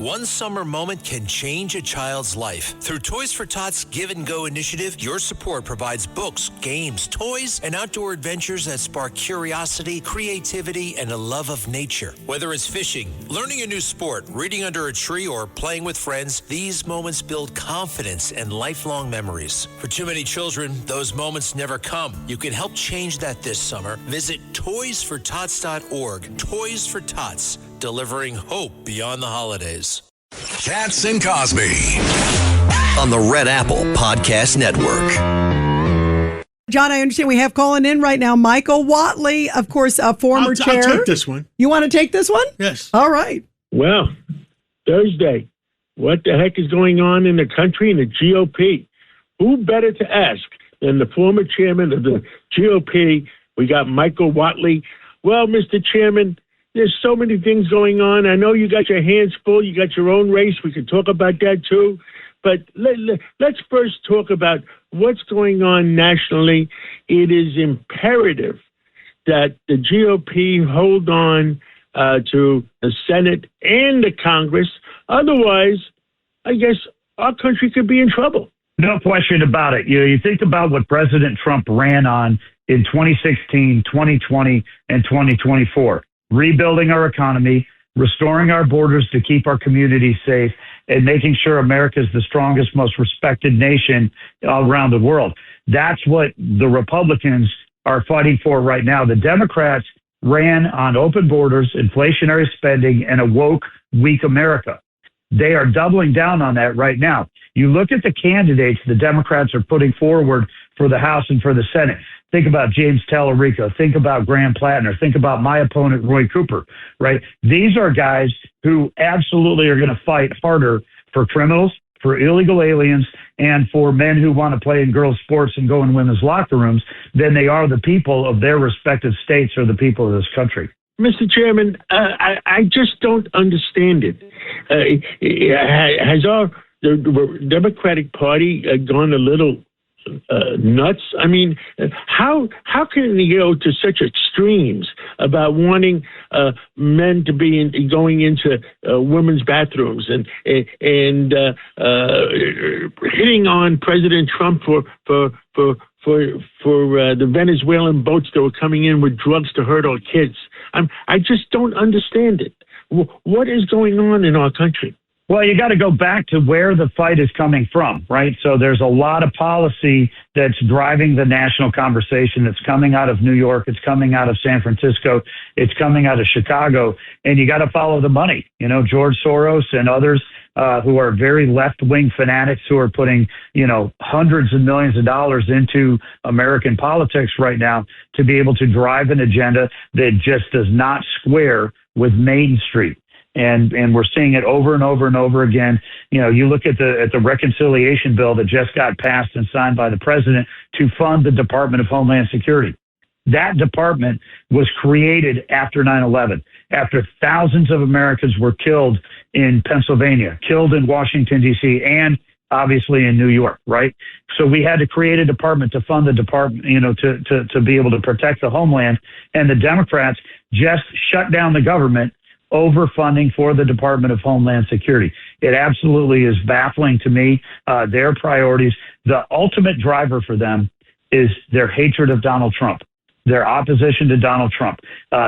One summer moment can change a child's life. Through Toys for Tots Give and Go initiative, your support provides books, games, toys, and outdoor adventures that spark curiosity, creativity, and a love of nature. Whether it's fishing, learning a new sport, reading under a tree, or playing with friends, these moments build confidence and lifelong memories. For too many children, those moments never come. You can help change that this summer. Visit toysfortots.org. Toys for Tots, delivering hope beyond the holidays. Cats and Cosby on the Red Apple Podcast Network. John, I understand we have calling in right now Michael Whatley, of course, a former chair. I'll take this one. You want to take this one? Yes. All right. Well, Thursday, what the heck is going on in the country and the GOP? Who better to ask than the former chairman of the GOP? We got Michael Whatley. Well, Mr. Chairman, there's so many things going on. I know you got your hands full. You got your own race. We could talk about that too. But let's first talk about what's going on nationally. It is imperative that the GOP hold on to the Senate and the Congress. Otherwise, I guess our country could be in trouble. No question about it. You think about what President Trump ran on in 2016, 2020, and 2024. Rebuilding our economy, restoring our borders to keep our communities safe, and making sure America is the strongest, most respected nation around the world. That's what the Republicans are fighting for right now. The Democrats ran on open borders, inflationary spending, and a woke, weak America. They are doubling down on that right now. You look at the candidates the Democrats are putting forward for the House and for the Senate. Think about James Tallarico. Think about Graham Plattner. Think about my opponent, Roy Cooper, right? These are guys who absolutely are going to fight harder for criminals, for illegal aliens, and for men who want to play in girls' sports and go in women's locker rooms than they are the people of their respective states or the people of this country. Mr. Chairman, I just don't understand it. Has the Democratic Party gone a little nuts? I mean, how can they go to such extremes about wanting men to be going into women's bathrooms and hitting on President Trump for the Venezuelan boats that were coming in with drugs to hurt our kids? I just don't understand it. What is going on in our country? Well, you got to go back to where the fight is coming from, right? So there's a lot of policy that's driving the national conversation. It's coming out of New York. It's coming out of San Francisco. It's coming out of Chicago. And you got to follow the money. You know, George Soros and others who are very left-wing fanatics who are putting, hundreds of millions of dollars into American politics right now to be able to drive an agenda that just does not square with Main Street. And we're seeing it over and over and over again. You look at the reconciliation bill that just got passed and signed by the president to fund the Department of Homeland Security. That department was created after 9/11, after thousands of Americans were killed in Pennsylvania, killed in Washington, D.C., and obviously in New York, right? So we had to create a department to fund the department, to be able to protect the homeland. And the Democrats just shut down the government over funding for the Department of Homeland Security. It absolutely is baffling to me, their priorities. The ultimate driver for them is their hatred of Donald Trump, their opposition to Donald Trump.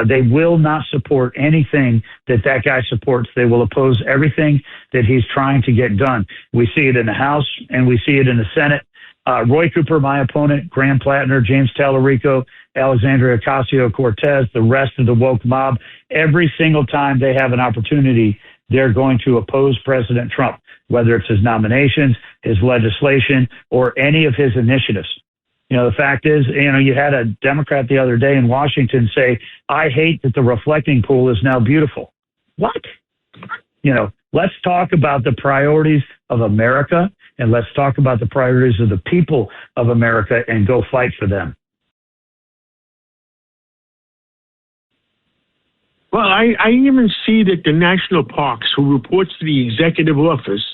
They will not support anything that guy supports. They will oppose everything that he's trying to get done. We see it in the House and we see it in the Senate. Roy Cooper, my opponent, Graham Plattner, James Tallarico, Alexandria Ocasio-Cortez, the rest of the woke mob, every single time they have an opportunity, they're going to oppose President Trump, whether it's his nominations, his legislation, or any of his initiatives. The fact is, you had a Democrat the other day in Washington say, I hate that the reflecting pool is now beautiful. What? Let's talk about the priorities of America, and let's talk about the priorities of the people of America and go fight for them. Well, I even see that the National Parks, who reports to the executive office,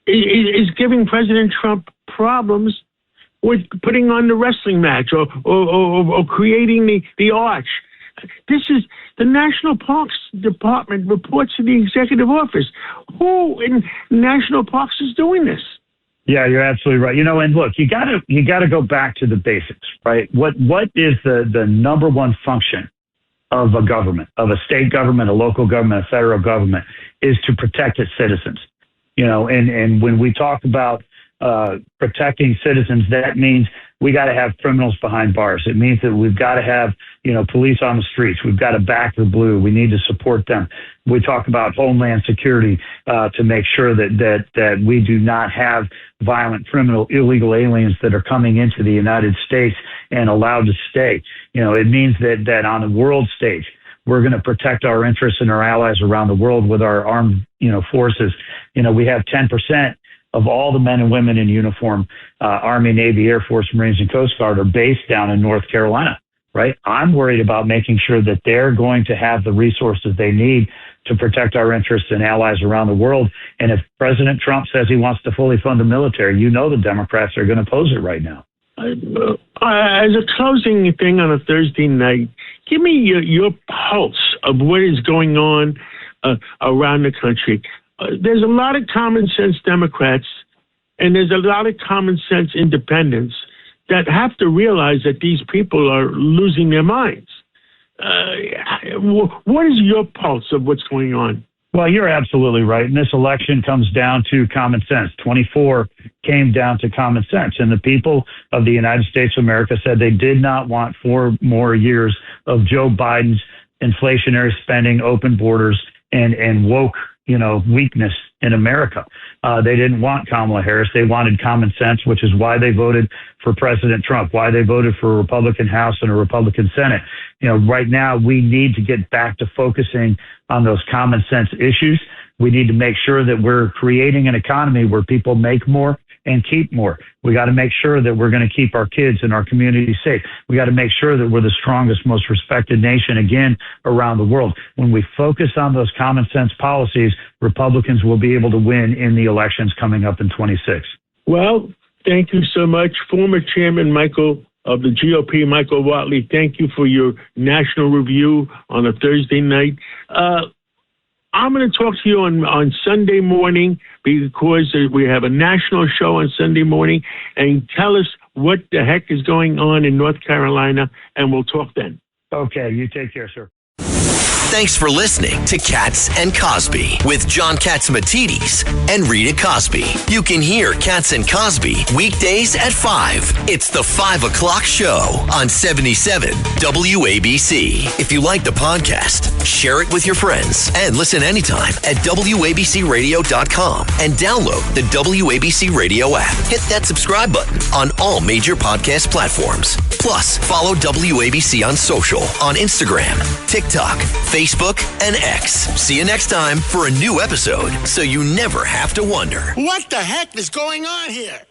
is giving President Trump problems with putting on the wrestling match or creating the arch. This is the National Parks Department reports to the executive office. Who in National Parks is doing this? Yeah, you're absolutely right. And look, you gotta go back to the basics, right? What is the number one function of a government, of a state government, a local government, a federal government, is to protect its citizens. And when we talk about protecting citizens, that means we got to have criminals behind bars. It means that we've got to have, police on the streets. We've got to back the blue. We need to support them. We talk about homeland security to make sure that we do not have violent, criminal, illegal aliens that are coming into the United States and allowed to stay. It means that on the world stage, we're going to protect our interests and our allies around the world with our armed, forces. We have 10% of all the men and women in uniform, Army, Navy, Air Force, Marines, and Coast Guard are based down in North Carolina, right? I'm worried about making sure that they're going to have the resources they need to protect our interests and allies around the world. And if President Trump says he wants to fully fund the military, the Democrats are going to oppose it right now. As a closing thing on a Thursday night, give me your pulse of what is going on around the country. There's a lot of common sense Democrats and there's a lot of common sense independents that have to realize that these people are losing their minds. What is your pulse of what's going on? Well, you're absolutely right. And this election comes down to common sense. 24 came down to common sense. And the people of the United States of America said they did not want 4 more years of Joe Biden's inflationary spending, open borders, and woke, weakness in America. They didn't want Kamala Harris. They wanted common sense, which is why they voted for President Trump, why they voted for a Republican House and a Republican Senate. Right now we need to get back to focusing on those common sense issues. We need to make sure that we're creating an economy where people make more and keep more. We got to make sure that we're going to keep our kids and our communities safe. We got to make sure that we're the strongest, most respected nation again around the world. When we focus on those common sense policies, Republicans will be able to win in the elections coming up in 26. Well, thank you so much. Former Chairman of the GOP, Michael Whatley, thank you for your national review on a Thursday night. I'm going to talk to you on Sunday morning because we have a national show on Sunday morning, and tell us what the heck is going on in North Carolina, and we'll talk then. Okay, you take care, sir. Thanks for listening to Katz and Cosby with John Catsimatidis and Rita Cosby. You can hear Katz and Cosby weekdays at 5. It's the 5 o'clock show on 77 WABC. If you like the podcast, share it with your friends and listen anytime at WABCRadio.com and download the WABC Radio app. Hit that subscribe button on all major podcast platforms. Plus, follow WABC on social on Instagram, TikTok, Facebook, and X. See you next time for a new episode so you never have to wonder, what the heck is going on here?